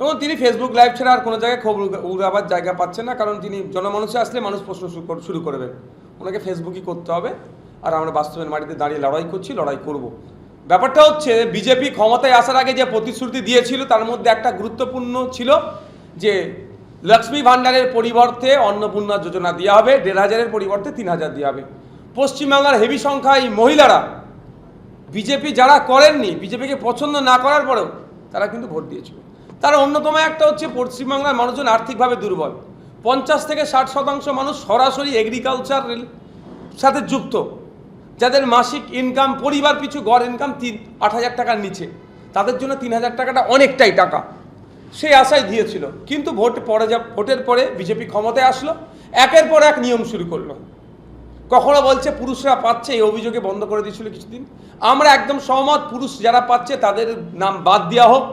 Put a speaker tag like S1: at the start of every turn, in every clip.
S1: এবং তিনি Facebook live ছাড়া আর কোনো জায়গায় খবর উড়াবার জায়গা পাচ্ছেন না, কারণ তিনি জনমানুষে আসলে মানুষ প্রশ্ন শুরু করবে, ওনাকে ফেসবুকই করতে হবে। আর আমরা বাস্তবের মাটিতে দাঁড়িয়ে লড়াই করছি, লড়াই করব। ব্যাপারটা হচ্ছে বিজেপি ক্ষমতায় আসার আগে যে প্রতিশ্রুতি দিয়েছিল তার মধ্যে একটা গুরুত্বপূর্ণ ছিল যে লক্ষ্মী ভাণ্ডারের পরিবর্তে অন্নপূর্ণা যোজনা দেওয়া হবে, ১,৫০০-এর পরিবর্তে ৩,০০০ দেওয়া হবে। পশ্চিমবাংলার হেভি সংখ্যায় মহিলারা বিজেপি যারা করেননি, বিজেপিকে পছন্দ না করার পরেও তারা কিন্তু ভোট দিয়েছিল। তার অন্যতম একটা হচ্ছে পশ্চিমবাংলার মানুষজন আর্থিকভাবে দুর্বল, ৫০ থেকে ৬০% মানুষ সরাসরি এগ্রিকালচারের সাথে যুক্ত, যাদের মাসিক ইনকাম পরিবার পিছু গড় ইনকাম ৮,০০০ টাকার নিচে, তাদের জন্য ৩,০০০ টাকাটা অনেকটাই টাকা, সেই আশায় দিয়েছিল। কিন্তু ভোটের পরে বিজেপি ক্ষমতায় আসলো, একের পর এক নিয়ম শুরু করলো। কখনো বলছে পুরুষরা পাচ্ছে, এই অভিযোগে বন্ধ করে দিয়েছিল কিছুদিন। আমরা একদম সহমত, পুরুষ যারা পাচ্ছে তাদের নাম বাদ দেওয়া হোক,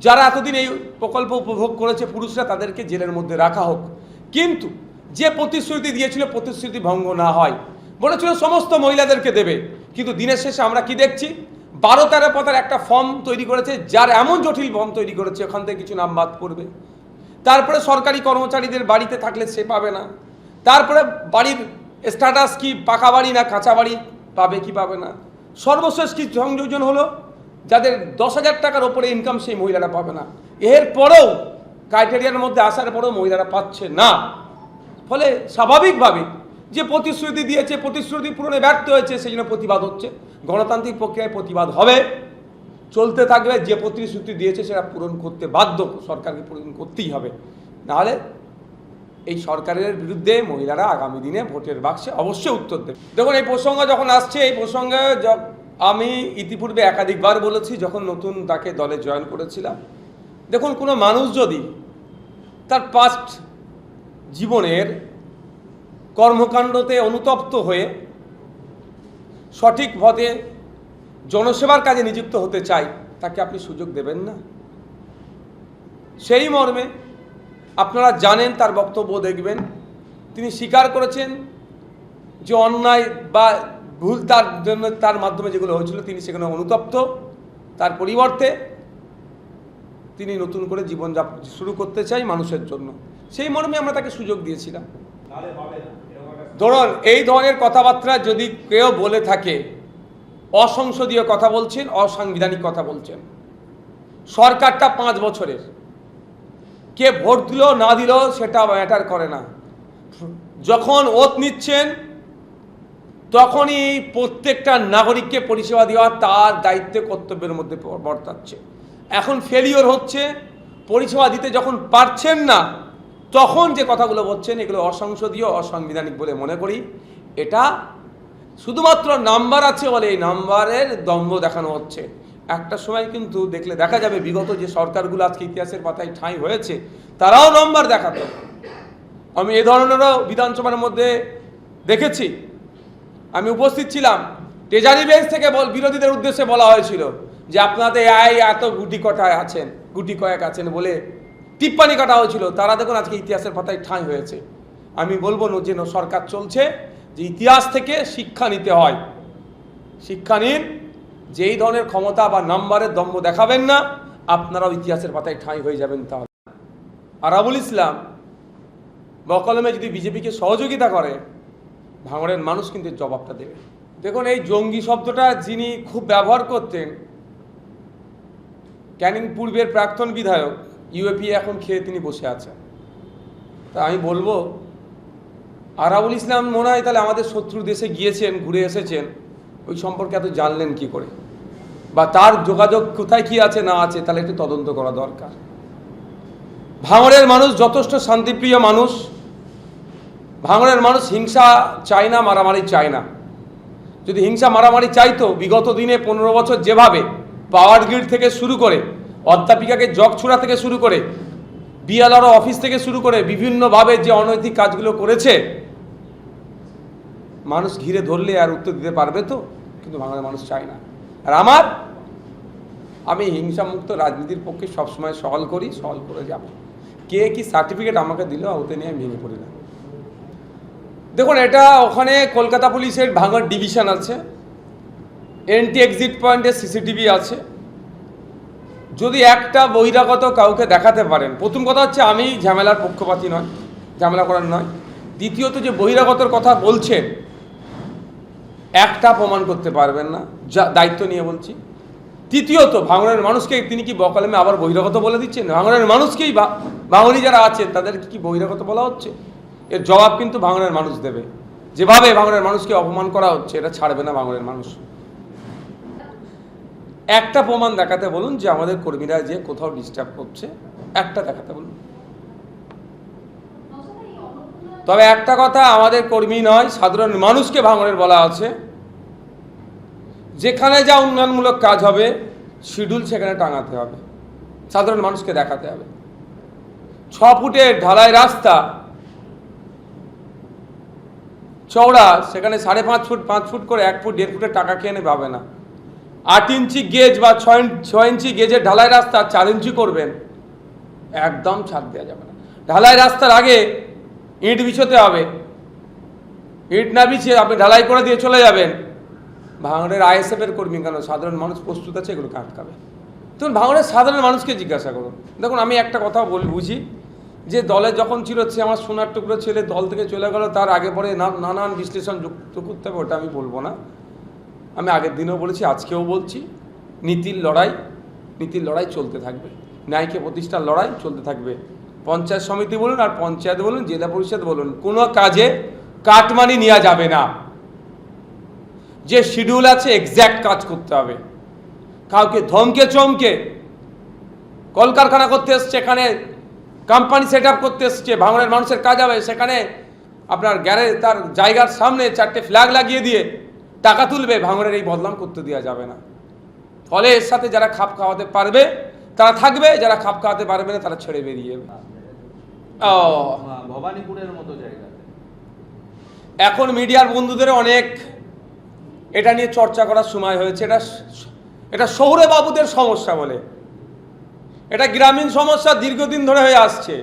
S1: যারা এতদিন এই প্রকল্প উপভোগ করেছে পুরুষরা তাদেরকে জেলের মধ্যে রাখা হোক। কিন্তু যে প্রতিশ্রুতি দিয়েছিল প্রতিশ্রুতি ভঙ্গ না হয়, বলেছিল সমস্ত মহিলাদেরকে দেবে, কিন্তু দিনের শেষে আমরা কি দেখছি, ১২-১৩ পাতার একটা ফর্ম তৈরি করেছে, যার এমন জটিল ফর্ম তৈরি করেছে ওখান থেকে কিছু নাম বাদ করবে। তারপরে সরকারি কর্মচারীদের বাড়িতে থাকলে সে পাবে না। তারপরে বাড়ির স্ট্যাটাস কি, পাকা বাড়ি না কাঁচা বাড়ি পাবে কি পাবে না। সর্বশেষ কি সংযোজন হলো, যাদের ১০,০০০ টাকার ওপরে ইনকাম সেই মহিলারা পাবে না। এরপরেও ক্রাইটেরিয়ার মধ্যে আসার পরেও মহিলারা পাচ্ছে না। ফলে স্বাভাবিকভাবে যে প্রতিশ্রুতি দিয়েছে, প্রতিশ্রুতি পূরণে ব্যর্থ হয়েছে, সেই জন্য প্রতিবাদ হচ্ছে। গণতান্ত্রিক প্রক্রিয়ায় প্রতিবাদ হবে, চলতে থাকবে। যে প্রতিশ্রুতি দিয়েছে সেটা পূরণ করতে বাধ্য, সরকারকে পূরণ করতেই হবে, নাহলে এই সরকারের বিরুদ্ধে মহিলারা আগামী দিনে ভোটের বাক্সে অবশ্যই উত্তর দেবে। দেখুন, এই প্রসঙ্গ যখন আসছে, এই প্রসঙ্গে আমি ইতিপূর্বে একাধিকবার বলেছি যখন নতুন তাকে দলে জয়েন করেছিলাম। দেখুন, কোনো মানুষ যদি তার পাস্ট জীবনের কর্মকাণ্ডতে অনুতপ্ত হয়ে সঠিক পথে জনসেবার কাজে নিযুক্ত হতে চায়, তাকে আপনি সুযোগ দেবেন না? সেই মর্মে আপনারা জানেন, তার বক্তব্য দেখবেন, তিনি স্বীকার করেছেন যে অন্যায় বা ভুল তার জন্য, তার মাধ্যমে যেগুলো হয়েছিল তিনি সেখানে অনুতপ্ত। তার পরিবর্তে তিনি নতুন করে জীবনযাপন শুরু করতে চাই মানুষের জন্য, সেই মর্মে আমরা তাকে সুযোগ দিয়েছিলাম। ধরুন, এই ধরনের কথাবার্তা যদি কেউ বলে থাকে, অসংসদীয় কথা বলছেন, অসাংবিধানিক কথা বলছেন। সরকারটা 5 বছরের, কে ভোট দিল না দিল সেটা ম্যাটার করে না। যখন ওত নিচ্ছেন তখনই প্রত্যেকটা নাগরিককে পরিষেবা দেওয়া তার দায়িত্বে, কর্তব্যের মধ্যে বর্তাচ্ছে। এখন ফেলিওর হচ্ছে, পরিষেবা দিতে যখন পারছেন না তখন যে কথাগুলো বলছেন এগুলো অসংসদীয়, অসাংবিধানিক বলে মনে করি। এটা শুধুমাত্র নাম্বার আছে বলে এই নাম্বারের দম্ভ দেখানো হচ্ছে। একটা সময় কিন্তু দেখলে দেখা যাবে বিগত যে সরকারগুলো আজকে ইতিহাসের পাতায় ঠাঁই হয়েছে তারাও নম্বর দেখাতো। আমি এ ধরনেরও বিধানসভার মধ্যে দেখেছি, আমি উপস্থিত ছিলাম। ট্রেজারি বেঞ্চ থেকে বিরোধীদের উদ্দেশ্যে বলা হয়েছিল যে আপনাদের এত গুটি কয়েক আছেন বলে টিপ্পানি কাটা হয়েছিল। তারা দেখুন আজকে ইতিহাসের পাতায় ঠাঁই হয়েছে। আমি বলবো না যে সরকার চলছে, যে ইতিহাস থেকে শিক্ষা নিতে হয়। শিক্ষা নিন, যেই ধরনের ক্ষমতা বা নাম্বারের দম্ভ দেখাবেন না, আপনারাও ইতিহাসের পাতায় ঠাঁই হয়ে যাবেন। তাহলে আরাবুল ইসলাম বকলমে যদি বিজেপিকে সহযোগিতা করে, ভাঙড়ের মানুষ কিন্তু জবাবটা দেবে। দেখুন, এই জঙ্গি শব্দটা যিনি খুব ব্যবহার করতেন, ক্যানিং পূর্বের প্রাক্তন বিধায়ক, ইউএপি এখন খেয়ে তিনি বসে আছেন। তা আমি বলবো, আরাবুল ইসলাম মনে হয় তাহলে আমাদের শত্রু দেশে গিয়েছেন, ঘুরে এসেছেন, ওই সম্পর্কে এত জানলেন কি করে, বা তার যোগাযোগ কোথায় কি আছে না আছে, তাহলে একটু তদন্ত করা দরকার। ভাঙড়ের মানুষ যথেষ্ট শান্তিপ্রিয় মানুষ। ভাঙড়ের মানুষ হিংসা চায় না, মারামারি চায় না। যদি হিংসা মারামারি চাইতো, বিগত দিনে 15 বছর যেভাবে পাওয়ার গ্রিড থেকে শুরু করে, অধ্যাপিকাকে জগছুড়া থেকে শুরু করে, বিএলআরও অফিস থেকে শুরু করে বিভিন্নভাবে যে অনৈতিক কাজগুলো করেছে, মানুষ ঘিরে ধরলে আর উত্তর দিতে পারবে তো? কিন্তু ভাঙড়ের মানুষ চায় না। আর আমি হিংসামুক্ত রাজনীতির পক্ষে সবসময় সওয়াল করে যাব। কে কি সার্টিফিকেট আমাকে দিল ওতে নিয়ে আমি ভেঙে পড়ি না। দেখুন, এটা ওখানে কলকাতা পুলিশের ভাঙড় ডিভিশন আছে, এন্টি এক্সিট পয়েন্টে সিসিটিভি আছে। যদি একটা বহিরাগত কাউকে দেখাতে পারেন, প্রথম কথা হচ্ছে আমি ঝামেলার পক্ষপাতী নয়, ঝামেলা করার নয়। দ্বিতীয়ত যে বহিরাগতর কথা বলছেন একটা প্রমাণ করতে পারবেন না, যা দায়িত্ব নিয়ে বলছি। তৃতীয়ত ভাঙড়ের মানুষকে তিনি কি বকালেমে আবার বহিরাগত বলে দিচ্ছেন? ভাঙড়ের মানুষকেই ভাঙড়ি যারা আছে তাদেরকে কি বহিরাগত বলা হচ্ছে? এর জবাব কিন্তু ভাঙড়ের মানুষ দেবে। যেভাবে ভাঙড়ের মানুষকে অপমান করা হচ্ছে এটা ছাড়বে না ভাঙড়ের মানুষ। একটা প্রমাণ দেখাতে বলুন যে আমাদের কর্মীরা যে কোথাও ডিস্টার্ব করছে, একটা দেখাতে বলুন। তবে একটা কথা, আমাদের কর্মী নয় সাধারণ মানুষকে ভাঙড়ের বলা আছে যেখানে যা উন্নয়নমূলক কাজ হবে শিডিউল সেখানে টাঙাতে হবে, সাধারণ মানুষকে দেখাতে হবে। 6 ফুটের ঢালাই রাস্তা চওড়া, সেখানে 5.5 ফুট 5 ফুট করে 1 ফুট 1.5 ফুটের টাকা খেয়ে নেবে না। 8 ইঞ্চি গেজ বা 6 ইঞ্চি গেজের ঢালাই রাস্তা 4 ইঞ্চি করবেন, একদম ছাড় দেওয়া যাবে না। ঢালাই রাস্তার আগে ইট বিছোতে হবে, ইট না বিছিয়ে আপনি ঢালাই করে দিয়ে চলে যাবেন। ভাঙড়ের ISF এর কর্মী কেন, সাধারণ মানুষ প্রস্তুত আছে এগুলোকে আটকাবে? তখন ভাঙড়ের সাধারণ মানুষকে জিজ্ঞাসা করুন। দেখুন, আমি একটা কথা বুঝি যে দলে যখন ছিল সে আমার সোনার টুকরো ছেলে দল থেকে চলে গেল, তার আগে পরে নানান বিশ্লেষণ যুক্ত করতে হবে, ওটা আমি বলবো না। আমি আগের দিনেও বলেছি, আজকেও বলছি, নীতির লড়াই চলতে থাকবে, ন্যায়কে প্রতিষ্ঠার লড়াই চলতে থাকবে। পঞ্চায়েত সমিতি বলুন আর পঞ্চায়েত বলুন, জেলা পরিষদ বলুন, কোনো কাজে কাটমানি নেওয়া যাবে না। যে শিডিউল আছে এক্স্যাক্ট কাজ করতে হবে। কাউকে ধমকে চমকে কলকারখানা করতে এসছে, এখানে কোম্পানি সেট আপ করতে এসছে, ভাঙড়ের মানুষের কাজ হবে, সেখানে আপনার গ্যারেজ তার জায়গার সামনে 4টে ফ্ল্যাগ লাগিয়ে দিয়ে টাকা তুলবে, ভাঙড়ের এই বদনাম করতে দেওয়া যাবে না। ফলে এর সাথে যারা খাপ খাওয়াতে পারবে তারা থাকবে, যারা খাপ খাওয়াতে পারবে না তারা ছেড়ে বেরিয়ে যাবে।
S2: ভবানীপুরের মতো জায়গা
S1: এখন মিডিয়ার বন্ধুদের অনেক এটা নিয়ে চর্চা করার সময় হয়েছে। এটা শহুরে বাবুদের সমস্যা বলে, এটা গ্রামীণ সমস্যা দীর্ঘদিন ধরে হয়ে আসছে।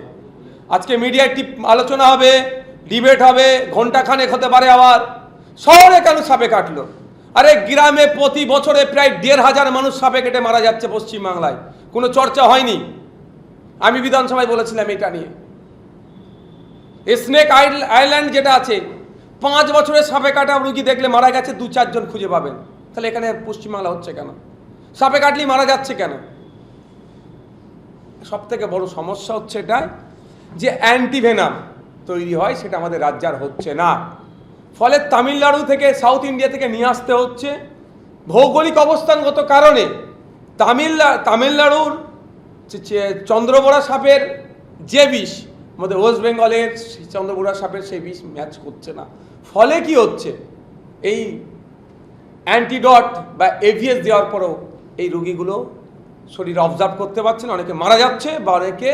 S1: আজকে মিডিয়ায় আলোচনা হবে, ডিবেট হবে, ঘন্টাখানেক হতে পারে। আবার শহরে কেন সাপে কাটলো? আরে গ্রামে প্রতি বছরে প্রায় 1,500 মানুষ সাপে কেটে মারা যাচ্ছে পশ্চিমবাংলায়, কোনো চর্চা হয়নি। আমি বিধানসভায় বলেছিলাম এটা নিয়ে। স্নেক আইল্যান্ড যেটা আছে, 5 বছরে সাপে কাটা রুগী দেখলে মারা গেছে 2-4 জন খুঁজে পাবেন। তাহলে এখানে পশ্চিমবাংলা হচ্ছে কেন? সাপে কাটলেই মারা যাচ্ছে কেন? সব থেকে বড় সমস্যা হচ্ছে এটাই যে অ্যান্টিভেনাম তৈরি হয়, সেটা আমাদের রাজ্যে আর হচ্ছে না। ফলে তামিলনাড়ু থেকে, সাউথ ইন্ডিয়া থেকে নিয়ে আসতে হচ্ছে। ভৌগোলিক অবস্থানগত কারণে তামিলনাড়ুর চন্দ্রবোড়া সাপের যে বিষ আমাদের ওয়েস্ট বেঙ্গলের চন্দ্রবোড়া সাপের সেই বিষ ম্যাচ করছে না। ফলে কি হচ্ছে, এই অ্যান্টিডট বা এভিএস দেওয়ার পরেও এই রোগীগুলো শরীরে অবজার্ভ করতে পারছে না, অনেকে মারা যাচ্ছে বা অনেকে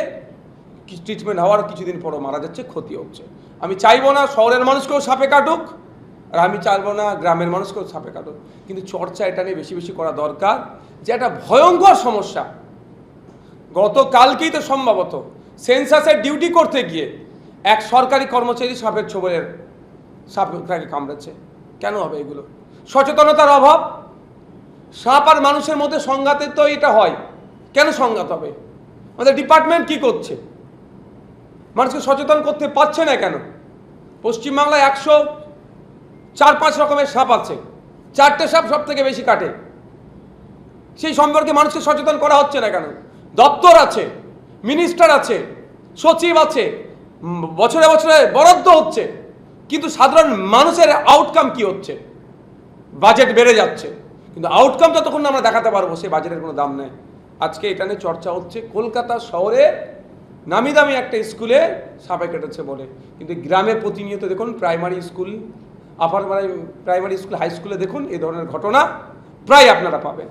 S1: ট্রিটমেন্ট হওয়ার কিছুদিন পরও মারা যাচ্ছে, ক্ষতি হচ্ছে। আমি চাইবো না শহরের মানুষকেও সাপে কাটুক, আর আমি চাইবো না গ্রামের মানুষকেও সাপে কাটুক, কিন্তু চর্চা এটা নিয়ে বেশি বেশি করা দরকার যে একটা ভয়ঙ্কর সমস্যা। গতকালকেই তো সম্ভবত সেন্সাসের ডিউটি করতে গিয়ে এক সরকারি কর্মচারী সাপের ছোবলের সাপকে কামড়েছে। কেন হবে এগুলো? সচেতনতার অভাব। সাপ আর মানুষের মধ্যে সংঘাতে তো এটা হয়, কেন সংঘাত হবে? আমাদের ডিপার্টমেন্ট কি করছে? মানুষকে সচেতন করতে পারছে না কেন? পশ্চিমবাংলায় 104-5 রকমের সাপ আছে, 4টে সাপ সব থেকে বেশি কাটে। সেই সম্পর্কে মানুষকে সচেতন করা হচ্ছে না কেন? দপ্তর আছে, মিনিস্টার আছে, সচিব আছে, বছরে বছরে বরাদ্দ হচ্ছে, কিন্তু সাধারণ মানুষের আউটকাম কি হচ্ছে? বাজেট বেড়ে যাচ্ছে, কিন্তু আউটকাম যতক্ষণ আমরা দেখাতে পারবো সেই বাজেটের কোনো দাম নেই। আজকে এটা নিয়ে চর্চা হচ্ছে কলকাতা শহরে নামি দামি একটা স্কুলে সাপে কেটেছে বলে, কিন্তু গ্রামে প্রতিনিয়ত দেখুন primary school, upper primary school, high স্কুলে দেখুন এই ধরনের ঘটনা প্রায় আপনারা পাবেন।